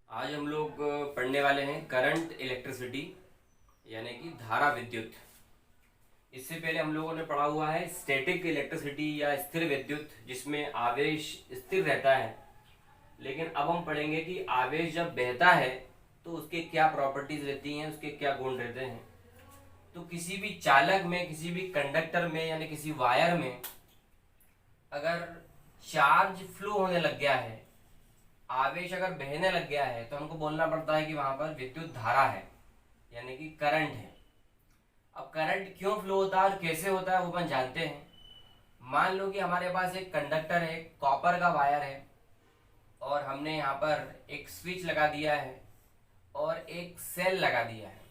आज हम लोग पढ़ने वाले हैं करंट इलेक्ट्रिसिटी यानी कि धारा विद्युत। इससे पहले हम लोगों ने पढ़ा हुआ है स्टैटिक इलेक्ट्रिसिटी या स्थिर विद्युत, जिसमें आवेश स्थिर रहता है। लेकिन अब हम पढ़ेंगे कि आवेश जब बहता है तो उसके क्या प्रॉपर्टीज रहती हैं, उसके क्या गुण रहते हैं। तो किसी भी चालक में, किसी भी कंडक्टर में यानी किसी वायर में अगर चार्ज फ्लो होने लग गया है, आवेश अगर बहने लग गया है, तो हमको बोलना पड़ता है कि वहां पर विद्युत धारा है यानी कि करंट है। अब करंट क्यों फ्लो होता है और कैसे होता है वो अपन जानते हैं। मान लो कि हमारे पास एक कंडक्टर है, कॉपर का वायर है, और हमने यहाँ पर एक स्विच लगा दिया है और एक सेल लगा दिया है।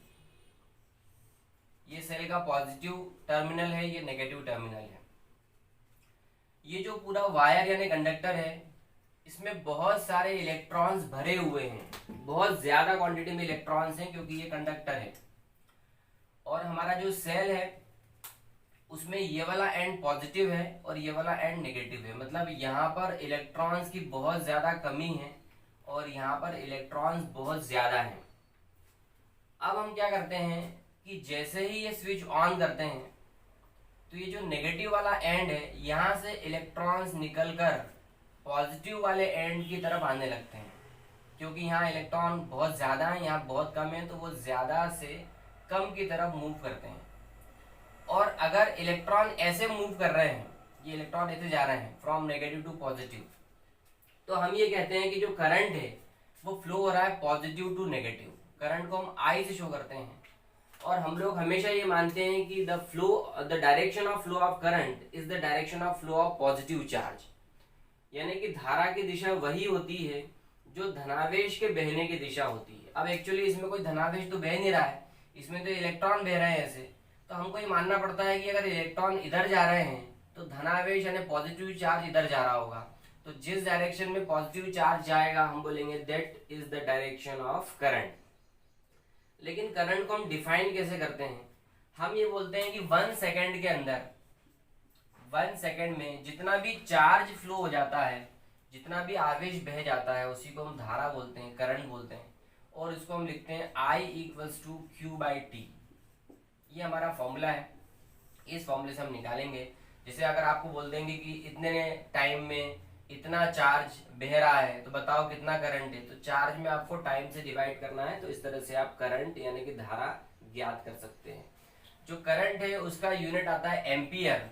ये सेल का पॉजिटिव टर्मिनल है, ये नेगेटिव टर्मिनल है। ये जो पूरा वायर यानी कंडक्टर है, इसमें बहुत सारे इलेक्ट्रॉन्स भरे हुए हैं, बहुत ज्यादा क्वांटिटी में इलेक्ट्रॉन्स हैं क्योंकि ये कंडक्टर है। और हमारा जो सेल है उसमें ये वाला एंड पॉजिटिव है और ये वाला एंड नेगेटिव है, मतलब यहाँ पर इलेक्ट्रॉन्स की बहुत ज्यादा कमी है और यहाँ पर इलेक्ट्रॉन्स बहुत ज्यादा हैं। अब हम क्या करते हैं कि जैसे ही ये स्विच ऑन करते हैं तो ये जो नेगेटिव वाला एंड है, यहाँ से इलेक्ट्रॉन्स निकलकर पॉजिटिव वाले एंड की तरफ आने लगते हैं। क्योंकि यहाँ इलेक्ट्रॉन बहुत ज़्यादा है, यहाँ बहुत कम है, तो वो ज़्यादा से कम की तरफ मूव करते हैं। और अगर इलेक्ट्रॉन ऐसे मूव कर रहे हैं, ये इलेक्ट्रॉन ऐसे जा रहे हैं फ्रॉम नेगेटिव टू पॉजिटिव, तो हम ये कहते हैं कि जो करंट है वो फ्लो हो रहा है पॉजिटिव टू नेगेटिव। करंट को हम आई से शो करते हैं। और हम लोग हमेशा ये मानते हैं कि the direction of flow of current is the direction of flow of positive charge, यानी कि धारा की दिशा वही होती है जो धनावेश के बहने की दिशा होती है। अब एक्चुअली इसमें कोई धनावेश तो बह नहीं रहा है, इसमें तो इलेक्ट्रॉन बह रहे हैं ऐसे। तो हमको ये मानना पड़ता है कि अगर इलेक्ट्रॉन इधर जा रहे हैं तो धनावेश यानी पॉजिटिव चार्ज इधर जा रहा होगा। तो जिस डायरेक्शन में पॉजिटिव चार्ज जाएगा हम बोलेंगे that is the direction of current. लेकिन करंट को हम डिफाइन कैसे करते हैं? हम ये बोलते हैं कि 1 सेकेंड के अंदर, 1 सेकेंड में जितना भी चार्ज फ्लो हो जाता है, जितना भी आवेश बह जाता है, उसी को हम धारा बोलते हैं, करंट बोलते हैं। और इसको हम लिखते हैं I equals to Q by T. ये हमारा फॉर्मूला है, इस फॉर्मूले से हम निकालेंगे। जैसे अगर आपको बोल देंगे कि इतने टाइम में इतना चार्ज बह रहा है तो बताओ कितना करंट है, तो चार्ज में आपको टाइम से डिवाइड करना है। तो इस तरह से आप करंट यानी कि धारा ज्ञात कर सकते हैं। जो करंट है उसका यूनिट आता है एम्पियर,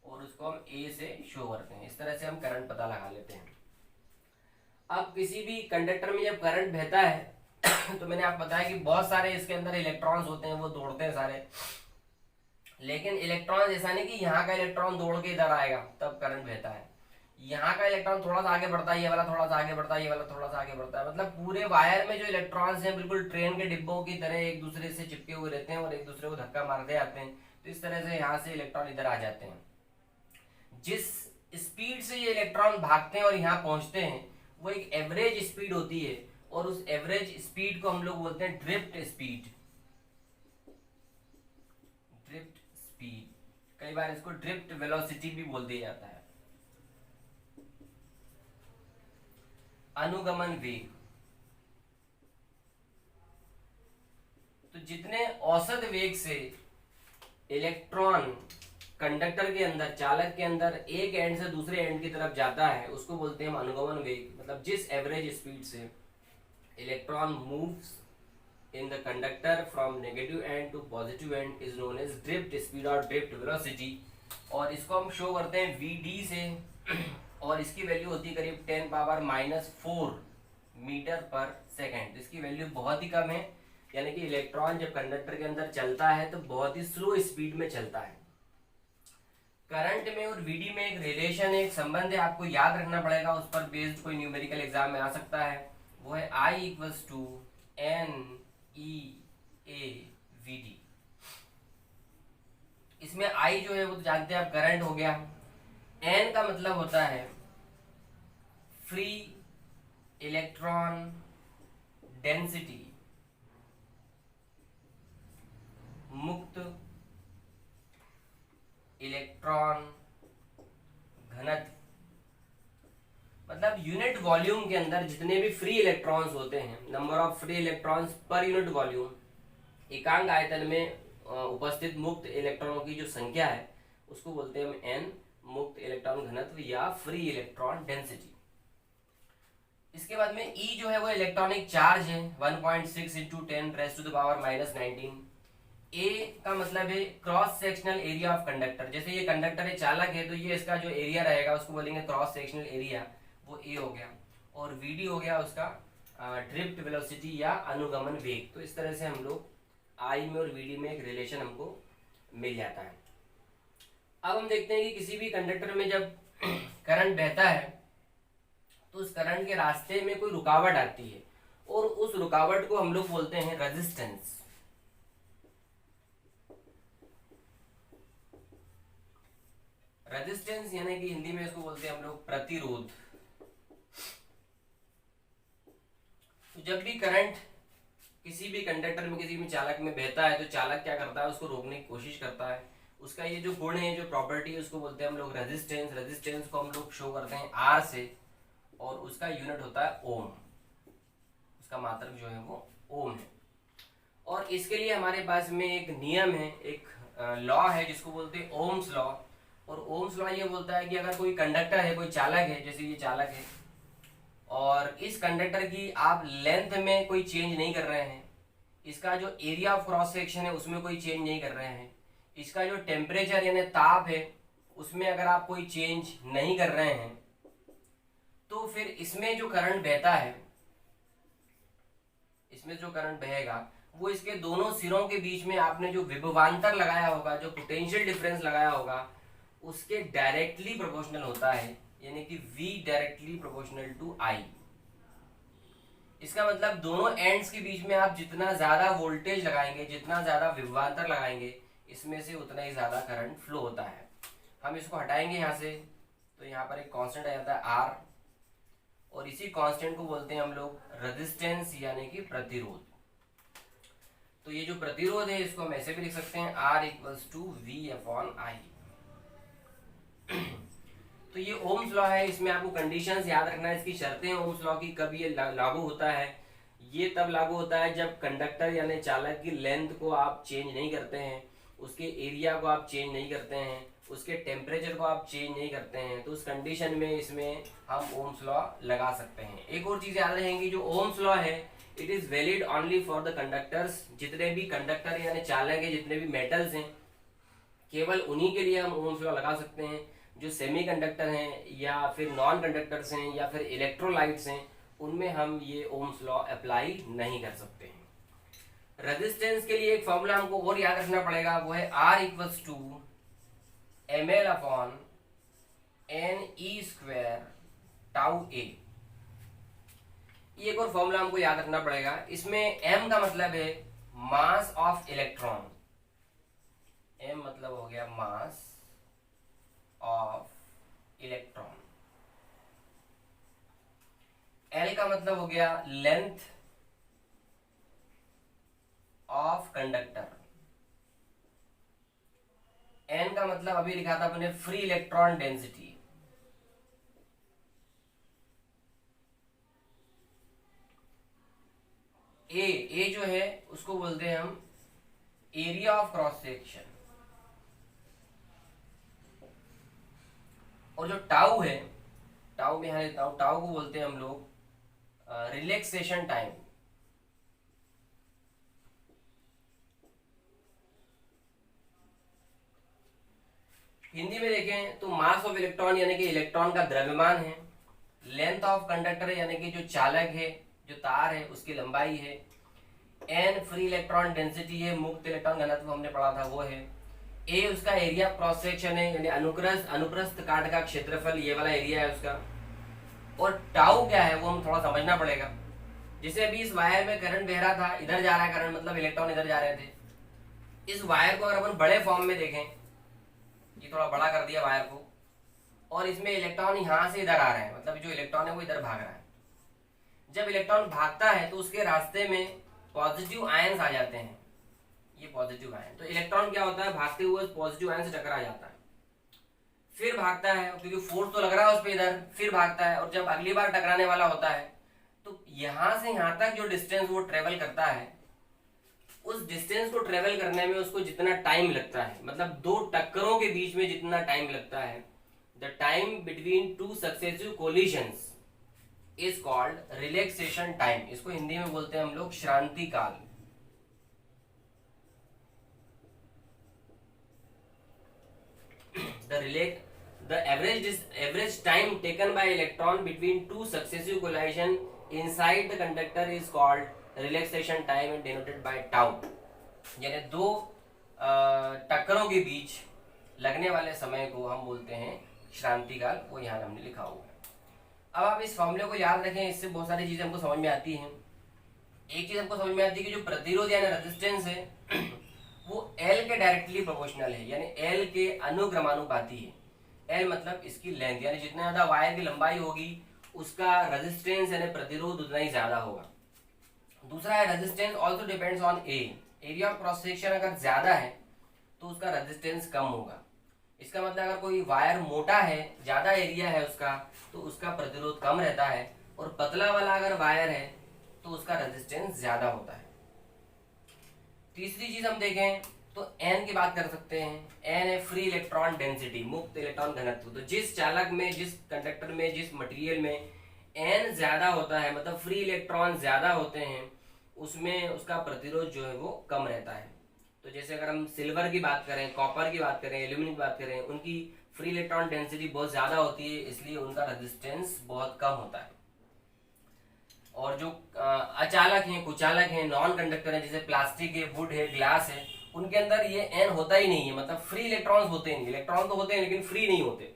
और उसको हम ए से शो करते हैं। इस तरह से हम करंट पता लगा लेते हैं। अब किसी भी कंडक्टर में जब करंट बहता है तो मैंने आपको बताया कि बहुत सारे इसके अंदर इलेक्ट्रॉन्स होते हैं, वो दौड़ते हैं सारे। लेकिन इलेक्ट्रॉन ऐसा नहीं कि यहाँ का इलेक्ट्रॉन दौड़ के इधर आएगा तब करंट बहता है। यहाँ का इलेक्ट्रॉन थोड़ा सा आगे बढ़ता है, ये वाला थोड़ा सा आगे बढ़ता है, ये वाला थोड़ा सा आगे बढ़ता है। मतलब पूरे वायर में जो इलेक्ट्रॉन्स हैं बिल्कुल ट्रेन के डिब्बों की तरह एक दूसरे से चिपके हुए रहते हैं और एक दूसरे को धक्का मारते आते हैं। तो इस तरह से यहाँ से इलेक्ट्रॉन इधर आ जाते हैं। जिस स्पीड से ये इलेक्ट्रॉन भागते हैं और यहाँ पहुंचते हैं वो एक एवरेज स्पीड होती है, और उस एवरेज स्पीड को हम लोग बोलते हैं ड्रिफ्ट स्पीड। ड्रिफ्ट स्पीड, कई बार इसको ड्रिफ्ट वेलोसिटी भी बोल दिया जाता है। अनुगमन वेग, तो जितने औसत वेग से इलेक्ट्रॉन कंडक्टर के अंदर, चालक के अंदर एक एंड से दूसरे एंड की तरफ जाता है उसको बोलते हैं हम अनुगमन वेग। मतलब जिस एवरेज स्पीड से electron moves in the conductor from negative end to positive end is known as drift speed और ड्रिफ्ट वेलोसिटी। और इसको हम शो करते हैं Vd से, और इसकी वैल्यू होती है करीब 10⁻⁴ मीटर पर सेकेंड। इसकी वैल्यू बहुत ही कम है, यानी कि इलेक्ट्रॉन जब कंडक्टर के अंदर चलता है तो बहुत ही स्लो स्पीड में चलता है। करंट में और Vd में एक रिलेशन, एक संबंध है, आपको याद रखना पड़ेगा। उस पर बेस्ड कोई न्यूमेरिकल एग्जाम में आ सकता है। वो है I इक्वल्स टू NEAVD। इसमें I जो है वो तो जानते हैं आप, करंट हो गया। N का मतलब होता है फ्री इलेक्ट्रॉन डेंसिटी, मुक्त इलेक्ट्रॉन घनत्व, मतलब यूनिट वॉल्यूम के अंदर जितने भी फ्री इलेक्ट्रॉन्स होते हैं, number of free electrons per unit volume, एकांक आयतन में उपस्थित मुक्त इलेक्ट्रॉनों की जो संख्या है उसको बोलते हैं हम एन, मुक्त इलेक्ट्रॉन घनत्व या फ्री इलेक्ट्रॉन डेंसिटी। इसके बाद में ई जो है वो इलेक्ट्रॉनिक चार्ज है 1.6 इंटू 10⁻⁻19। ए का मतलब है cross sectional area of conductor, जैसे ये कंडक्टर है चालक है तो ये इसका जो एरिया रहेगा उसको बोलेंगे क्रॉस सेक्शनल एरिया, वो ए हो गया। और वीडी हो गया उसका ड्रिफ्ट वेलोसिटी या अनुगमन वेग। तो इस तरह से हम लोग आई में और वीडी में एक रिलेशन हमको मिल जाता है। अब हम देखते हैं कि किसी भी कंडक्टर में जब करंट बहता है तो उस करंट के रास्ते में कोई रुकावट आती है और उस रुकावट को हम लोग बोलते हैं रेजिस्टेंस। रेजिस्टेंस यानी कि हिंदी में इसको बोलते हैं हम लोग प्रतिरोध। तो जब भी करंट किसी भी कंडक्टर में किसी भी चालक में बहता है तो चालक क्या करता है, उसको रोकने की कोशिश करता है। उसका ये जो गुण है, जो प्रॉपर्टी है, उसको बोलते हैं हम लोग रेजिस्टेंस। रेजिस्टेंस को हम लोग शो करते हैं आर से और उसका यूनिट होता है ओम, उसका मात्रक जो है वो ओम है। और इसके लिए हमारे पास में एक नियम है, एक लॉ है जिसको बोलते हैं ओम्स लॉ। और ओम्स लॉ ये बोलता है कि अगर कोई कंडक्टर है, कोई चालक है, जैसे ये चालक है और इस कंडक्टर की आप लेंथ में कोई चेंज नहीं कर रहे हैं, इसका जो एरिया ऑफ क्रॉस सेक्शन है उसमें कोई चेंज नहीं कर रहे हैं, इसका जो टेम्परेचर यानी ताप है उसमें अगर आप कोई चेंज नहीं कर रहे हैं, तो फिर इसमें जो करंट बहता है, इसमें जो करंट बहेगा वो इसके दोनों सिरों के बीच में आपने जो विभवांतर लगाया होगा, जो पोटेंशियल डिफरेंस लगाया होगा, उसके डायरेक्टली प्रोपोर्शनल होता है, यानी कि V directly proportional to I। इसका मतलब दोनों एंड्स के बीच में आप जितना ज्यादा वोल्टेज लगाएंगे, जितना ज्यादा विभवांतर लगाएंगे, इसमें से उतना ही ज्यादा करंट फ्लो होता है। हम इसको हटाएंगे यहाँ से तो यहाँ पर एक कांस्टेंट आ जाता है R, और इसी कांस्टेंट को बोलते हैं हम लोग रेजिस्टेंस यानी कि प्रतिरोध। तो ये जो प्रतिरोध है इसको हम ऐसे भी लिख सकते हैं R इक्वल्स टू V/I। तो ये ओम्स लॉ है, इसमें आपको कंडीशंस याद रखना है, इसकी शर्तें ओम्स लॉ की कब ये लागू होता है। ये तब लागू होता है जब कंडक्टर यानी चालक की लेंथ को आप चेंज नहीं करते हैं, उसके एरिया को आप चेंज नहीं करते हैं, उसके टेम्परेचर को आप चेंज नहीं करते हैं, तो उस कंडीशन में इसमें हम ओम्स लॉ लगा सकते हैं। एक और चीज याद रहेंगी, जो ओम्स लॉ है it is valid only for the conductors. जितने भी कंडक्टर यानी चालक है, जितने भी मेटल्स हैं, केवल उन्हीं के लिए हम ओम्स लॉ लगा सकते हैं। जो सेमी कंडक्टर हैं या फिर नॉन कंडक्टर्स हैं या फिर इलेक्ट्रोलाइट्स हैं, उनमें हम ये ओम्स लॉ अप्लाई नहीं कर सकते हैं। रेजिस्टेंस के लिए एक फॉर्मूला हमको और याद रखना पड़ेगा, वो है R equals to ml/NE² tau A। ये एक और फॉर्मूला हमको याद रखना पड़ेगा। इसमें M का मतलब है मास ऑफ इलेक्ट्रॉन, M मतलब हो गया मास ऑफ इलेक्ट्रॉन, L का मतलब हो गया लेंथ ऑफ कंडक्टर, N का मतलब अभी लिखा था अपने फ्री इलेक्ट्रॉन डेंसिटी, A जो है उसको बोलते हैं हम एरिया ऑफ क्रॉस सेक्शन, और जो टाउ है, टाउ में है टाउ को बोलते हैं हम लोग रिलैक्सेशन टाइम। हिंदी में देखें तो मास ऑफ इलेक्ट्रॉन यानी कि इलेक्ट्रॉन का द्रव्यमान है, लेंथ ऑफ कंडक्टर यानी कि जो चालक है, जो तार है, उसकी लंबाई है, एन फ्री इलेक्ट्रॉन डेंसिटी है, मुक्त इलेक्ट्रॉन घनत्व हमने पढ़ा था वो है, ए उसका एरिया क्रॉस सेक्शन है यानी अनुप्रस्थ काट का क्षेत्रफल, ये वाला एरिया है उसका, और टाउ क्या है वो हम थोड़ा समझना पड़ेगा। जैसे अभी इस वायर में करंट बह रहा था, इधर जा रहा है करंट, मतलब इलेक्ट्रॉन इधर जा रहे थे। इस वायर को अगर अपन बड़े फॉर्म में देखें, ये थोड़ा बड़ा कर दिया वायर को, और इसमें इलेक्ट्रॉन यहां से इधर आ रहे हैं, मतलब जो इलेक्ट्रॉन है वो इधर भाग रहा है। जब इलेक्ट्रॉन भागता है तो उसके रास्ते में पॉजिटिव आयंस आ जाते हैं, ये पॉजिटिव आयन। तो इलेक्ट्रॉन क्या होता है, भागते हुए पॉजिटिव आयन से टकरा जाता है, फिर भागता है क्योंकि फोर्स तो लग रहा है उस पर इधर, फिर भागता है और जब अगली बार टकराने वाला होता है तो यहां से यहां तक जो डिस्टेंस वो ट्रेवल करता है, उस डिस्टेंस को ट्रेवल करने में उसको जितना टाइम लगता है, मतलब दो टक्करों के बीच में जितना टाइम लगता है, the time between two successive collisions is called relaxation time. इसको हिंदी में बोलते हैं हम लोग श्रांति काल। The average time taken by electron between two successive collision inside the conductor is called relaxation time and denoted by tau। यानी दो टक्करों के बीच लगने वाले समय को हम बोलते हैं श्रांति काल, वो यहाँ हमने लिखा हुआ है। अब आप इस फॉर्मूले को याद रखें, इससे बहुत सारी चीजें हमको समझ में आती हैं। एक चीज हमको समझ में आती है कि जो प्रतिरोध यानी रेजिस्टेंस है वो L के डायरेक्टली प्रोपोर्शनल है, यानी L के अनुक्रमानुपाती है। L मतलब इसकी लेंथ, यानी जितना ज्यादा वायर की लंबाई होगी उसका रेजिस्टेंस यानी प्रतिरोध उतना ही ज्यादा होगा। दूसरा है resistance also depends on area of cross section, अगर ज्यादा है तो उसका रेजिस्टेंस कम होगा। इसका मतलब अगर कोई वायर मोटा है, ज्यादा एरिया है उसका, तो उसका प्रतिरोध कम रहता है, और पतला वाला अगर वायर है तो उसका रेजिस्टेंस ज्यादा होता है। तीसरी चीज हम देखें तो N की बात कर सकते हैं। N है फ्री इलेक्ट्रॉन डेंसिटी, मुक्त इलेक्ट्रॉन घनत्व। तो जिस चालक में, जिस कंडक्टर में, जिस मटेरियल में N ज्यादा होता है, मतलब फ्री इलेक्ट्रॉन ज्यादा होते हैं, उसमें उसका प्रतिरोध जो है वो कम रहता है। तो जैसे अगर हम सिल्वर की बात करें, कॉपर की बात करें, एल्यूमिनियम की बात करें, उनकी फ्री इलेक्ट्रॉन डेंसिटी बहुत ज्यादा होती है, इसलिए उनका रेजिस्टेंस बहुत कम होता है। और जो अचालक हैं, कुचालक हैं, नॉन कंडक्टर हैं, जैसे प्लास्टिक है, वुड है, ग्लास है, उनके अंदर ये N होता ही नहीं है, मतलब फ्री इलेक्ट्रॉन्स होते नहीं। इलेक्ट्रॉन तो होते हैं लेकिन फ्री नहीं होते।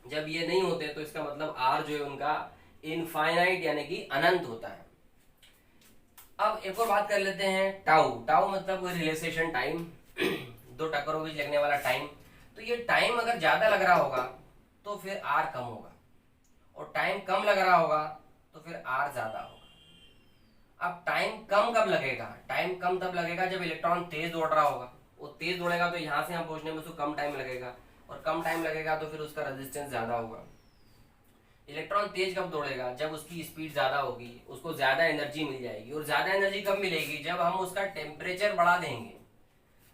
जब ये नहीं होते तो इसका मतलब R जो है उनका इनफाइनाइट यानी कि अनंत होता है। अब एक और बात कर लेते हैं टाउ। टाउ मतलब रिलैक्सेशन टाइम, दो टक्करों के बीच लगने वाला टाइम। तो ये टाइम अगर ज्यादा लग रहा होगा तो फिर R कम होगा, और टाइम कम लग रहा होगा तो फिर R ज्यादा होगा। अब टाइम कम कब लगेगा? टाइम कम तब लगेगा जब इलेक्ट्रॉन तेज दौड़ रहा होगा। वो तेज दौड़ेगा तो यहां से हम पहुंचने में उसको कम टाइम लगेगा, और कम टाइम लगेगा तो फिर उसका रेजिस्टेंस ज्यादा होगा। इलेक्ट्रॉन तेज कब दौड़ेगा? जब उसकी स्पीड ज्यादा होगी, उसको ज्यादा एनर्जी मिल जाएगी। और ज्यादा एनर्जी कब मिलेगी? जब हम उसका टेम्परेचर बढ़ा देंगे।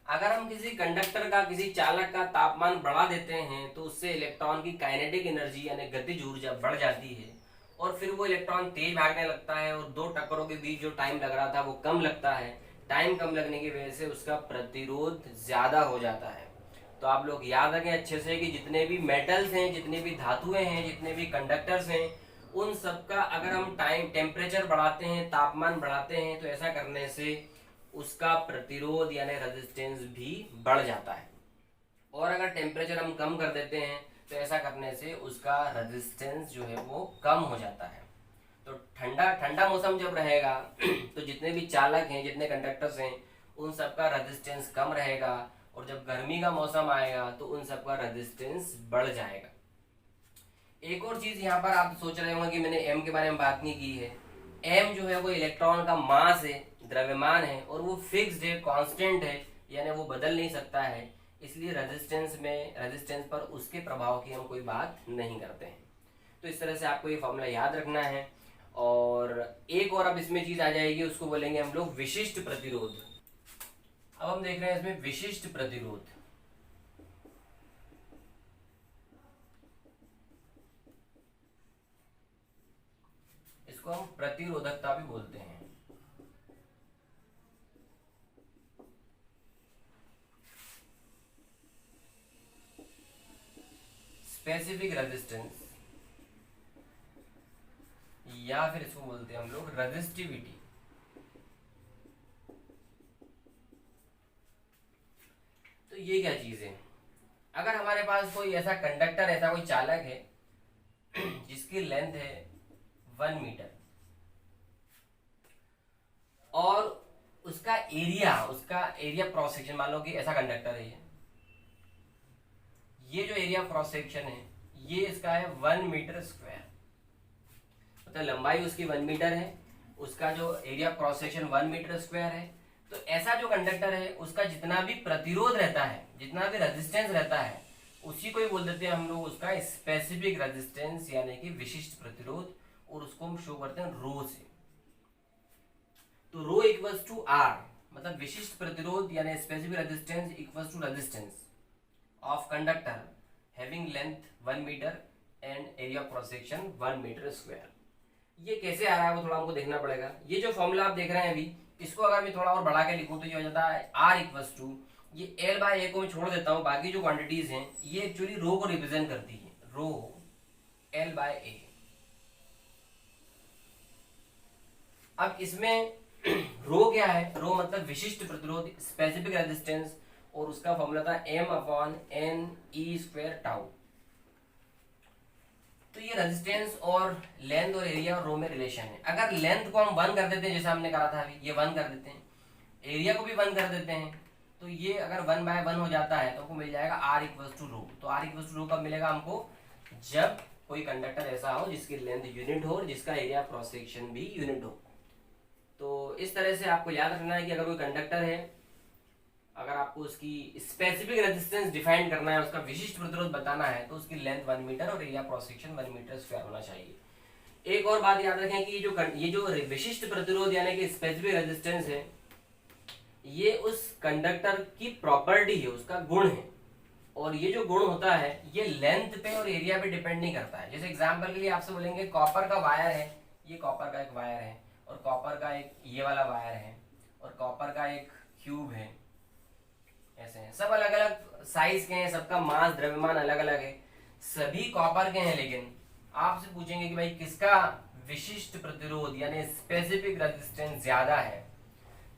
अगर हम किसी कंडक्टर का, किसी चालक का तापमान बढ़ा देते हैं तो उससे इलेक्ट्रॉन की काइनेटिक एनर्जी यानी गतिज ऊर्जा बढ़ जाती है, और फिर वो इलेक्ट्रॉन तेज भागने लगता है, और दो टक्करों के बीच जो टाइम लग रहा था वो कम लगता है। टाइम कम लगने की वजह से उसका प्रतिरोध ज्यादा हो जाता है। तो आप लोग याद रखें अच्छे से कि जितने भी मेटल्स हैं, जितने भी धातुएं हैं, जितने भी कंडक्टर्स हैं, उन सबका अगर हम टाइम टेम्परेचर बढ़ाते हैं, तापमान बढ़ाते हैं, तो ऐसा करने से उसका प्रतिरोध यानी रेजिस्टेंस भी बढ़ जाता है। और अगर टेम्परेचर हम कम कर देते हैं तो ऐसा करने से उसका रेजिस्टेंस जो है वो कम हो जाता है। तो ठंडा ठंडा मौसम जब रहेगा तो जितने भी चालक हैं, जितने कंडक्टर्स हैं, उन सबका रेजिस्टेंस कम रहेगा, और जब गर्मी का मौसम आएगा तो उन सबका रेजिस्टेंस बढ़ जाएगा। एक और चीज यहाँ पर आप सोच रहे होंगे कि मैंने एम के बारे में बात नहीं की है। एम जो है वो इलेक्ट्रॉन का मास है, द्रव्यमान है, और वो फिक्स्ड है, कांस्टेंट है, यानी वो बदल नहीं सकता है। इसलिए रेजिस्टेंस पर उसके प्रभाव की हम कोई बात नहीं करते हैं। तो इस तरह से आपको ये फॉर्मूला याद रखना है। और एक और अब इसमें चीज आ जाएगी, उसको बोलेंगे हम लोग विशिष्ट प्रतिरोध। अब हम देख रहे हैं इसमें विशिष्ट प्रतिरोध। इसको हम प्रतिरोधकता भी बोलते हैं। स्पेसिफिक रेजिस्टेंस, या फिर इसको बोलते हैं हम लोग रेजिस्टिविटी। तो ये क्या चीज है? अगर हमारे पास कोई ऐसा कंडक्टर, ऐसा कोई चालक है जिसकी लेंथ है 1 मीटर, और उसका एरिया क्रॉस सेक्शन, मान लो कि ऐसा कंडक्टर है, ये जो एरिया क्रॉस सेक्शन है ये इसका है 1 मीटर स्क्वायर, मतलब लंबाई उसकी 1 मीटर है, उसका जो area cross section 1 metre square है। तो ऐसा जो कंडक्टर है उसका जितना भी प्रतिरोध रहता है, जितना भी रेजिस्टेंस रहता है, उसी को ही बोल देते हैं हम लोग उसका स्पेसिफिक रेजिस्टेंस यानी कि विशिष्ट प्रतिरोध, और उसको हम शो करते हैं रो से। तो रो इक्वल्स टू आर, मतलब विशिष्ट प्रतिरोध यानी specific resistance equals to resistance of conductor having length 1 metre and area cross section 1 metre square. ये कैसे आ रहा है वो थोड़ा हमको देखना पड़ेगा। ये जो फॉर्मूला आप देख रहे हैं अभी, इसको अगर मैं थोड़ा और बढ़ा के लिखूं तो ये हो जाता है आर इक्वल्स टू, ये एल बाय ए को मैं छोड़ देता हूँ, बाकी जो क्वांटिटीज हैं ये एक्चुअली रो को रिप्रेजेंट करती है, रो एल बाय ए। अब इसमें रो क्या है, रो मतलब विशिष्ट प्रतिरोध स्पेसिफिक रेजिस्टेंस, और उसका फॉर्मूला था M upon N E square tau. तो ये रेजिस्टेंस और लेंथ और एरिया और रो में रिलेशन है। अगर लेंथ को हम 1 कर देते हैं जैसा हमने कहा था अभी, ये 1 कर देते हैं, एरिया को भी 1 कर देते हैं, तो ये अगर 1/1 हो जाता है तो हमको मिल जाएगा आर इक्वल्स टू रो। तो आर इक्वल्स टू रो कब मिलेगा हमको, जब कोई कंडक्टर ऐसा हो जिसकी लेंथ यूनिट हो और जिसका एरिया क्रॉस सेक्शन भी यूनिट हो। तो इस तरह से आपको याद रखना है कि अगर कोई कंडक्टर है, अगर आपको उसकी स्पेसिफिक रेजिस्टेंस डिफाइन करना है, उसका विशिष्ट प्रतिरोध बताना है, तो उसकी लेंथ 1 मीटर और area cross section 1 metre square होना चाहिए। एक और बात याद रखें कि ये जो विशिष्ट प्रतिरोध यानी कि स्पेसिफिक रेजिस्टेंस है, ये उस कंडक्टर की प्रॉपर्टी है, उसका गुण है, और ये जो गुण होता है ये लेंथ पे और एरिया पे डिपेंड नहीं करता है। जैसे एग्जांपल के लिए आपसे बोलेंगे कॉपर का वायर है, ये कॉपर का एक वायर है, और कॉपर का एक ये वाला वायर है, और कॉपर का एक क्यूब है, ऐसे हैं, सब अलग अलग साइज के हैं, सबका मास द्रव्यमान अलग अलग है, सभी कॉपर के हैं, लेकिन आपसे पूछेंगे कि भाई किसका विशिष्ट प्रतिरोध यानी स्पेसिफिक रेजिस्टेंस ज्यादा है,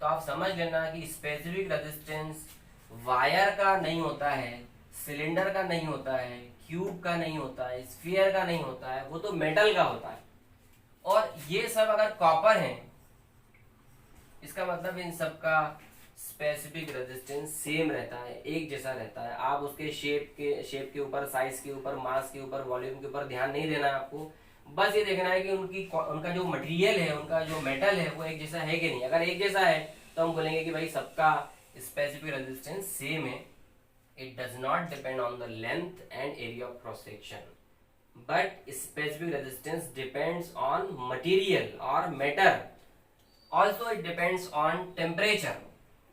तो आप समझ लेना कि स्पेसिफिक रेजिस्टेंस वायर का नहीं होता है, सिलेंडर का नहीं होता है, क्यूब का नहीं होता है, स्फीयर का नहीं होता है, वो तो मेटल का होता है। और ये सब अगर कॉपर है, इसका मतलब इन सब का स्पेसिफिक रेजिस्टेंस सेम रहता है, एक जैसा रहता है। आप उसके शेप के ऊपर, साइज के ऊपर, मास के ऊपर, वॉल्यूम के ऊपर ध्यान नहीं देना है आपको, बस ये देखना है कि उनका जो मटेरियल है, उनका जो मेटल है वो एक जैसा है कि नहीं। अगर एक जैसा है तो हम बोलेंगे कि भाई सबका स्पेसिफिक रेजिस्टेंस सेम है। It does not depend on the length and area of cross section, but specific resistance depends on material और matter. Also it depends on temperature.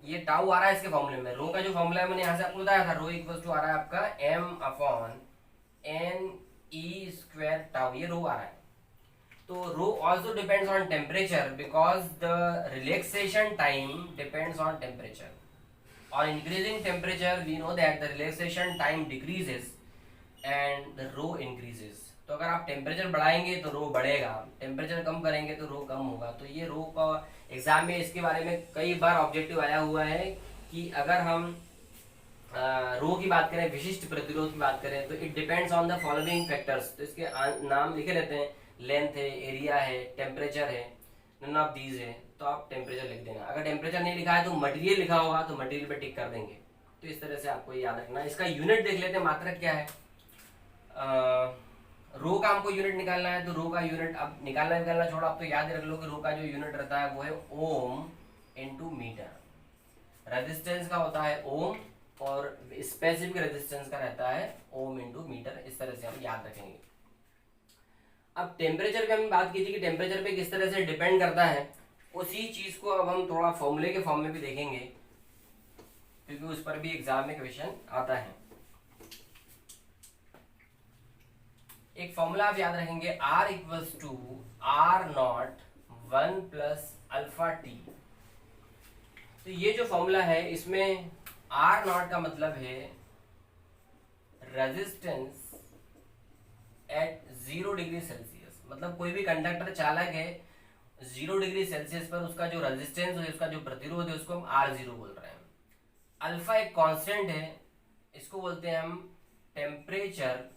ये टाउ आ रहा है इसके फॉर्मूले में, रो का जो फॉर्मूला है मैंने यहाँ से आपको बताया था, रो इक्वल टू आ रहा है आपका m upon N E square tau, ये रो आ रहा है। तो rho also depends on temperature because the relaxation time depends on temperature. On increasing temperature we know that the relaxation time decreases and the rho increases। तो अगर आप temperature बढ़ाएंगे तो रो बढ़ेगा, टेम्परेचर कम करेंगे तो रो कम होगा। तो ये रो का एग्जाम में इसके बारे में कई बार ऑब्जेक्टिव आया हुआ है कि अगर हम रो की बात करें, विशिष्ट प्रतिरोध की बात करें, तो it depends on the following factors. तो इसके नाम लिखे रहते हैं, लेंथ है, एरिया है, टेम्परेचर है, नन ऑफ दीज है, तो आप टेम्परेचर लिख देना। अगर टेम्परेचर नहीं लिखा है तो मटेरियल लिखा होगा तो मटेरियल पे टिक कर देंगे। तो इस तरह से आपको ये याद रखना है। इसका यूनिट देख लेते हैं, मात्रक क्या है। रो का हमको यूनिट निकालना है, तो रो का यूनिट अब निकालना छोड़ा, आप तो याद रख लो कि रो का जो यूनिट रहता है वो है ओम इनटू मीटर। रेजिस्टेंस का होता है ओम और स्पेसिफिक रेजिस्टेंस का रहता है ओम इनटू मीटर। इस तरह से हम याद रखेंगे। अब टेम्परेचर पे हमने बात की थी कि टेम्परेचर पे किस तरह से डिपेंड करता है, उसी चीज को अब हम थोड़ा फॉर्मूले के फॉर्म में भी देखेंगे, क्योंकि उस पर भी एग्जाम में क्वेश्चन आता है। एक फॉर्मूला आप याद रखेंगे, R equals to R naught 1 plus alpha T. तो ये जो फॉर्मूला है इसमें आर नॉट का मतलब है रेजिस्टेंस एट 0 डिग्री सेल्सियस। मतलब कोई भी कंडक्टर चालक है 0 डिग्री सेल्सियस पर, उसका जो रेजिस्टेंस है, उसका जो प्रतिरोध है, उसको हम R0 बोल रहे हैं। अल्फा एक कांस्टेंट है, इसको बोलते हैं हम टेम्परेचर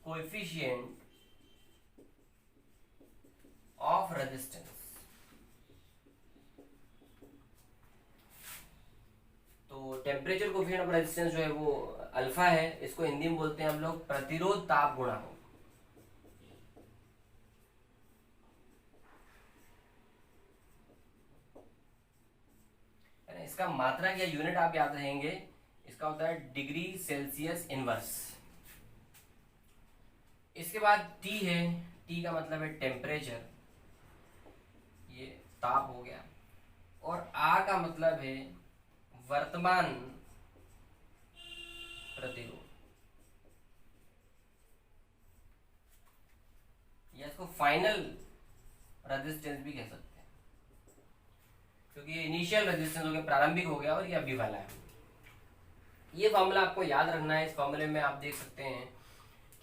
कोएफिशिएंट ऑफ रेजिस्टेंस। तो टेम्परेचर कोएफिशिएंट ऑफ रेजिस्टेंस जो है वो अल्फा है, इसको हिंदी में बोलते हैं हम लोग प्रतिरोध ताप गुणांक। इसका मात्रक या यूनिट आप याद रहेंगे इसका होता है डिग्री सेल्सियस इनवर्स। इसके बाद टी है, टी का मतलब है टेम्परेचर, ये ताप हो गया। और आर का मतलब है वर्तमान प्रतिरोध, या इसको फाइनल रेजिस्टेंस भी कह सकते हैं, क्योंकि ये इनिशियल रेजिस्टेंस हो गया, प्रारंभिक हो गया, और ये अभी वाला है। ये फॉर्मूला आपको याद रखना है। इस फॉर्मूले में आप देख सकते हैं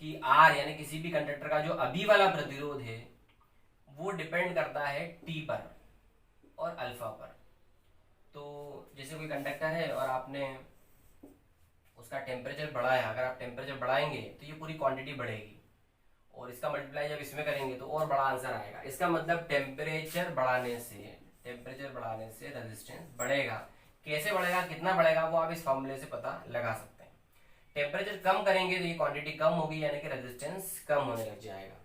कि आर यानी किसी भी कंडक्टर का जो अभी वाला प्रतिरोध है वो डिपेंड करता है टी पर और अल्फा पर। तो जैसे कोई कंडक्टर है और आपने उसका टेम्परेचर बढ़ाया, अगर आप टेम्परेचर बढ़ाएंगे तो ये पूरी क्वांटिटी बढ़ेगी, और इसका मल्टीप्लाई जब इसमें करेंगे तो और बड़ा आंसर आएगा। इसका मतलब टेम्परेचर बढ़ाने से रेजिस्टेंस बढ़ेगा। कैसे बढ़ेगा, कितना बढ़ेगा, वो आप इस फॉर्मूले से पता लगा सकते हैं। टेम्परेचर कम करेंगे तो ये क्वांटिटी कम होगी, यानी कि रेजिस्टेंस कम होने लग जाएगा।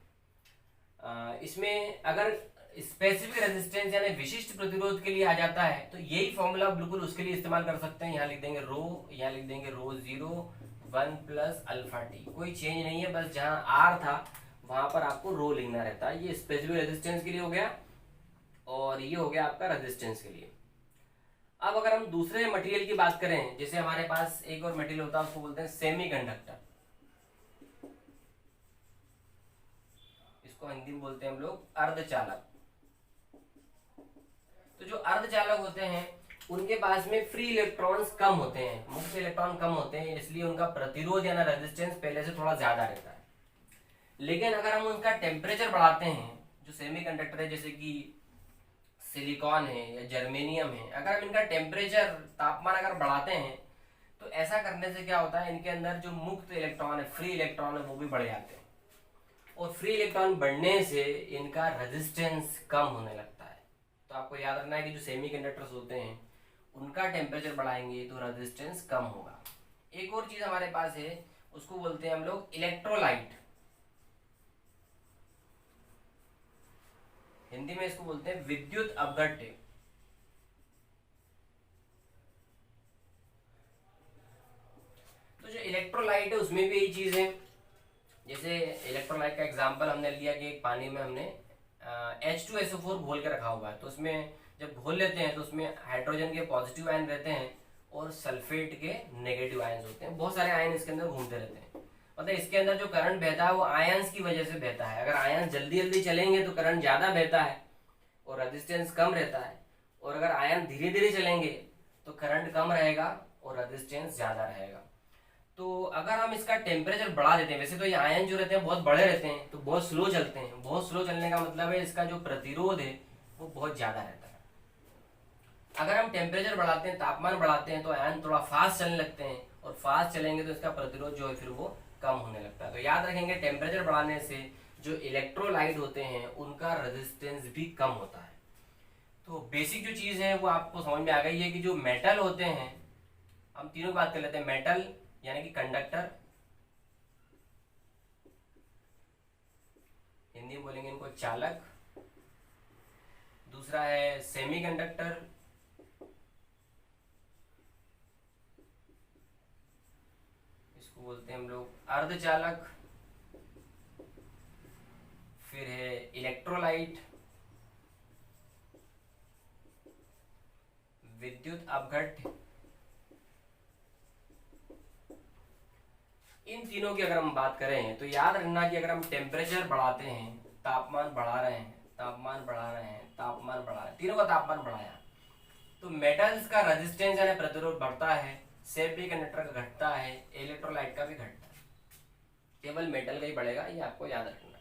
इसमें अगर स्पेसिफिक रेजिस्टेंस यानी विशिष्ट प्रतिरोध के लिए आ जाता है तो यही फॉर्मूला बिल्कुल उसके लिए इस्तेमाल कर सकते हैं। यहाँ लिख देंगे रो, यहाँ लिख देंगे रो 0 1 प्लस अल्फा टी, कोई चेंज नहीं है, बस जहां आर था वहां पर आपको रो लिखना रहता है। ये स्पेसिफिक रेजिस्टेंस के लिए हो गया, और ये हो गया आपका रेजिस्टेंस के लिए। अब अगर हम दूसरे मटेरियल की बात करें, जैसे हमारे पास एक और मटेरियल होता है, उसको बोलते हैं सेमीकंडक्टर। इसको हिंदी में बोलते हैं हम लोग अर्धचालक। तो जो अर्धचालक होते हैं उनके पास में फ्री इलेक्ट्रॉन्स कम होते हैं, मुक्त इलेक्ट्रॉन कम होते हैं, इसलिए उनका प्रतिरोध यानी रेजिस्टेंस पहले से थोड़ा ज्यादा रहता है। लेकिन अगर हम उनका टेम्परेचर बढ़ाते हैं, जो सेमीकंडक्टर है जैसे कि सिलिकॉन है या जर्मेनियम है, अगर हम इनका टेम्परेचर तापमान अगर बढ़ाते हैं तो ऐसा करने से क्या होता है, इनके अंदर जो मुक्त इलेक्ट्रॉन है, फ्री इलेक्ट्रॉन है, वो भी बढ़ जाते हैं, और फ्री इलेक्ट्रॉन बढ़ने से इनका रेजिस्टेंस कम होने लगता है। तो आपको याद रखना है कि जो सेमीकंडक्टर्स होते हैं उनका टेम्परेचर बढ़ाएंगे तो रेजिस्टेंस कम होगा। एक और चीज हमारे पास है, उसको बोलते हैं हम लोग इलेक्ट्रोलाइट। हिंदी में इसको बोलते हैं विद्युत अपघट्य। तो जो इलेक्ट्रोलाइट है उसमें भी यही चीज है। जैसे इलेक्ट्रोलाइट का एग्जांपल हमने लिया कि एक पानी में हमने H2SO4 घोल के रखा हुआ है, तो उसमें जब घोल लेते हैं तो उसमें हाइड्रोजन के पॉजिटिव आयन रहते हैं और सल्फेट के नेगेटिव आयन्स होते हैं। बहुत सारे आयन इसके अंदर घूमते रहते हैं, मतलब इसके अंदर जो करंट बहता है वो आयन्स की वजह से बहता है। अगर आयन जल्दी जल्दी चलेंगे तो करंट ज्यादा बहता है और रेजिस्टेंस कम रहता है, और अगर आयन धीरे धीरे चलेंगे तो करंट कम रहेगा और रेजिस्टेंस ज्यादा रहेगा। तो अगर हम इसका टेम्परेचर बढ़ा देते हैं, वैसे तो ये आयन जो रहते हैं बहुत बड़े रहते हैं तो बहुत स्लो चलते हैं, बहुत स्लो चलने का मतलब है इसका जो प्रतिरोध है वो बहुत ज्यादा रहता है। अगर हम टेम्परेचर बढ़ाते हैं, तापमान बढ़ाते हैं, तो आयन थोड़ा फास्ट चलने लगते हैं, और फास्ट चलेंगे तो इसका प्रतिरोध जो है फिर वो कम होने लगता है। तो याद रखेंगे टेम्परेचर बढ़ाने से जो इलेक्ट्रोलाइट होते हैं उनका रेजिस्टेंस भी कम होता है। तो बेसिक जो चीज है वो आपको समझ में आ गई है कि जो मेटल होते हैं, हम तीनों की बात कर लेते हैं। मेटल यानी कि कंडक्टर, हिंदी में बोलेंगे इनको चालक। दूसरा है सेमीकंडक्टर, इसको बोलते हैं हम लोग अर्धचालक। फिर है इलेक्ट्रोलाइट, विद्युत अपघट्य। इन तीनों की अगर हम बात करें तो याद रखना कि अगर हम टेम्परेचर बढ़ाते हैं, तापमान बढ़ा रहे हैं, तापमान बढ़ा रहे हैं, तापमान बढ़ा रहे हैं, तीनों का तापमान बढ़ाया, तो मेटल्स का रेजिस्टेंस यानी प्रतिरोध बढ़ता है, सेमीकंडक्टर का घटता है, इलेक्ट्रोलाइट का भी घटता है। केवल मेटल का ही बढ़ेगा, ये आपको याद रखना।